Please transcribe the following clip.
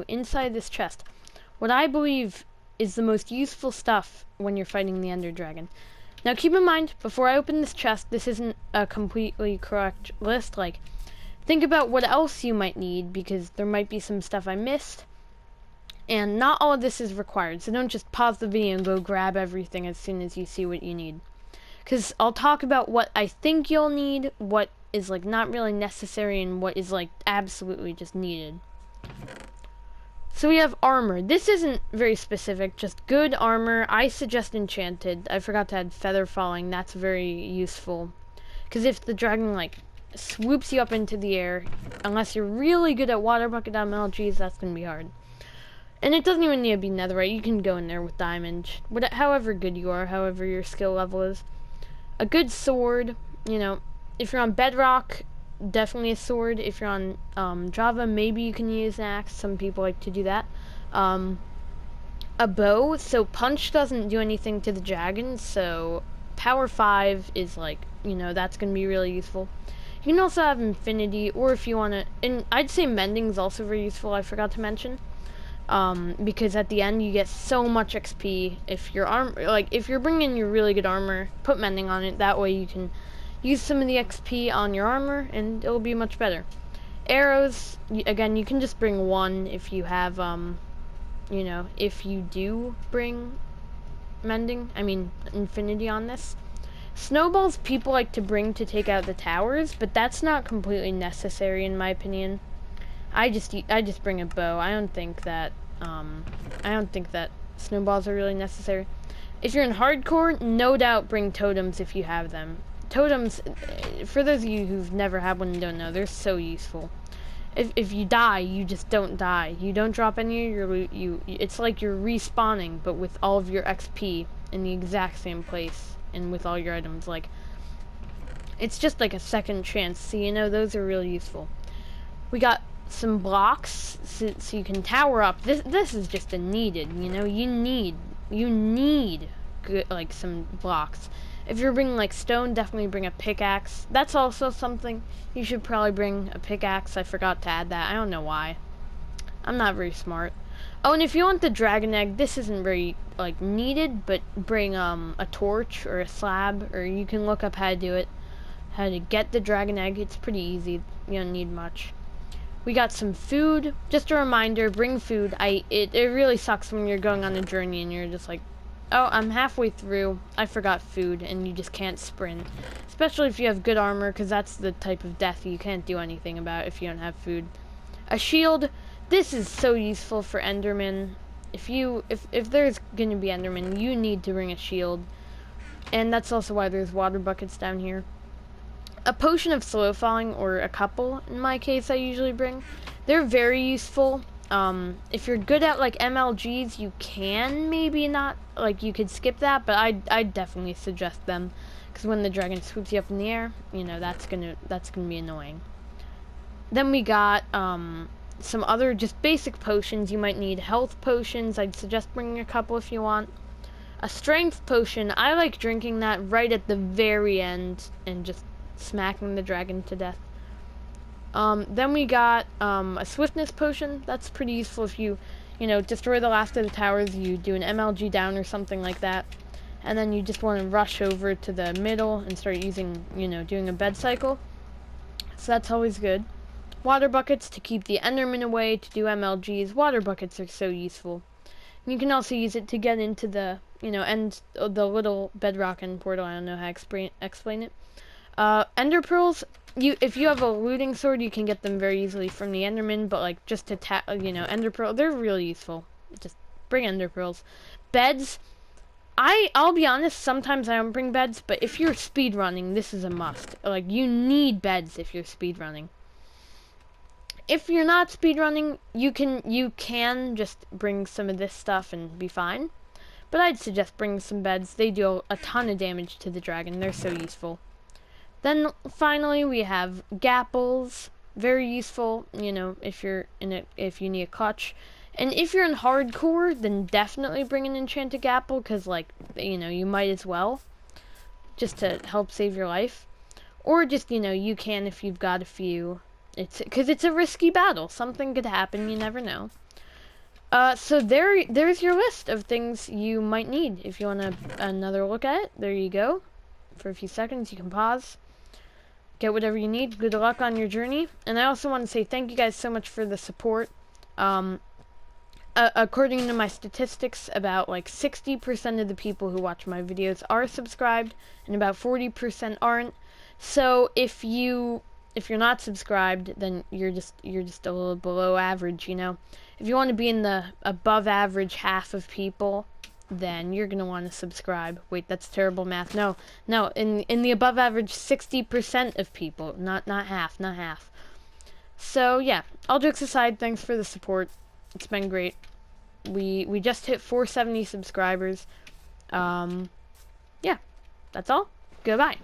inside this chest what I believe is the most useful stuff when you're fighting the Ender Dragon. Now keep in mind, before I open this chest, this isn't a completely correct list. Like, think about what else you might need, because there might be some stuff I missed. And not all of this is required, so don't just pause the video and go grab everything as soon as you see what you need. Because I'll talk about what I think you'll need, what is like not really necessary, and what is like absolutely just needed. So we have armor. This isn't very specific, just good armor. I suggest enchanted. I forgot to add feather falling. That's very useful. Because if the dragon like swoops you up into the air, unless you're really good at water bucket MLGs, that's going to be hard. And it doesn't even need to be netherite. You can go in there with diamond. However good you are, however your skill level is. A good sword, you know, if you're on bedrock, definitely a sword. If you're on Java, maybe you can use an axe. Some people like to do that. A bow. So punch doesn't do anything to the dragon, so power 5 is like, you know, that's going to be really useful. You can also have infinity, or if you want to, and I'd say mending is also very useful, I forgot to mention. Because at the end you get so much XP. If your if you're bringing your really good armor, put mending on it. That way you can use some of the XP on your armor, and it'll be much better. Arrows, again, you can just bring one if you have, you know, if you do bring mending, infinity on this. Snowballs people like to bring to take out the towers, but that's not completely necessary in my opinion. I just bring a bow. I don't think that snowballs are really necessary. If you're in hardcore, no doubt bring totems if you have them. Totems, for those of you who've never had one and don't know, they're so useful. If you die, you just don't die. You don't drop any of your loot. It's like you're respawning, but with all of your XP in the exact same place and with all your items. Like, it's just like a second chance. So you know, those are really useful. We got some blocks so you can tower up. This is just a needed. You know, you need good, like, some blocks. If you're bringing like stone, definitely bring a pickaxe. That's also something you should probably bring, a pickaxe. I forgot to add that. I don't know why. I'm not very smart. Oh, and if you want the dragon egg, this isn't very like needed, but bring a torch or a slab, or you can look up how to do it, how to get the dragon egg. It's pretty easy. You don't need much. We got some food. Just a reminder, bring food. It really sucks when you're going on a journey and you're just like, oh, I'm halfway through, I forgot food, and you just can't sprint. Especially if you have good armor, because that's the type of death you can't do anything about if you don't have food. A shield. This is so useful for Enderman. If there's going to be Enderman, you need to bring a shield. And that's also why there's water buckets down here. A potion of slow falling, or a couple, in my case, I usually bring. They're very useful. If you're good at like MLGs, you can maybe not, like, you could skip that, but I'd definitely suggest them, because when the dragon swoops you up in the air, you know, that's gonna be annoying. Then we got some other just basic potions. You might need health potions. I'd suggest bringing a couple if you want. A strength potion, I like drinking that right at the very end and just smacking the dragon to death. Then we got a swiftness potion. That's pretty useful if you know, destroy the last of the towers, you do an MLG down or something like that, and then you just want to rush over to the middle and start using, you know, doing a bed cycle. So that's always good. Water buckets to keep the Enderman away, to do MLGs. Water buckets are so useful. And you can also use it to get into the, you know, the little bedrock end portal. I don't know how to explain it. Ender pearls. If you have a looting sword, you can get them very easily from the Enderman, but like just to you know, Ender pearl, they're really useful. Just bring Ender pearls. Beds. I'll be honest, sometimes I don't bring beds, but if you're speedrunning, this is a must. Like, you need beds if you're speedrunning. If you're not speedrunning, you can just bring some of this stuff and be fine. But I'd suggest bringing some beds. They do a ton of damage to the dragon. They're so useful. Then finally we have gapples, very useful, you know, if you need a clutch. And if you're in hardcore, then definitely bring an enchanted gapple, because, like, you know, you might as well, just to help save your life. Or just, you know, you can if you've got a few. Because it's a risky battle. Something could happen, you never know. So there's your list of things you might need. If you want another look at it, there you go. For a few seconds, you can pause. Get whatever you need. Good luck on your journey. And I also want to say thank you guys so much for the support. According to my statistics, about like 60% of the people who watch my videos are subscribed, and about 40% aren't. So if you're not subscribed, then you're just a little below average, you know. If you want to be in the above average half of people, then you're gonna want to subscribe. Wait, that's terrible math. No, in the above average 60% of people, not half, not half. So yeah, all jokes aside, thanks for the support. It's been great. We just hit 470 subscribers. Yeah, that's all. Goodbye.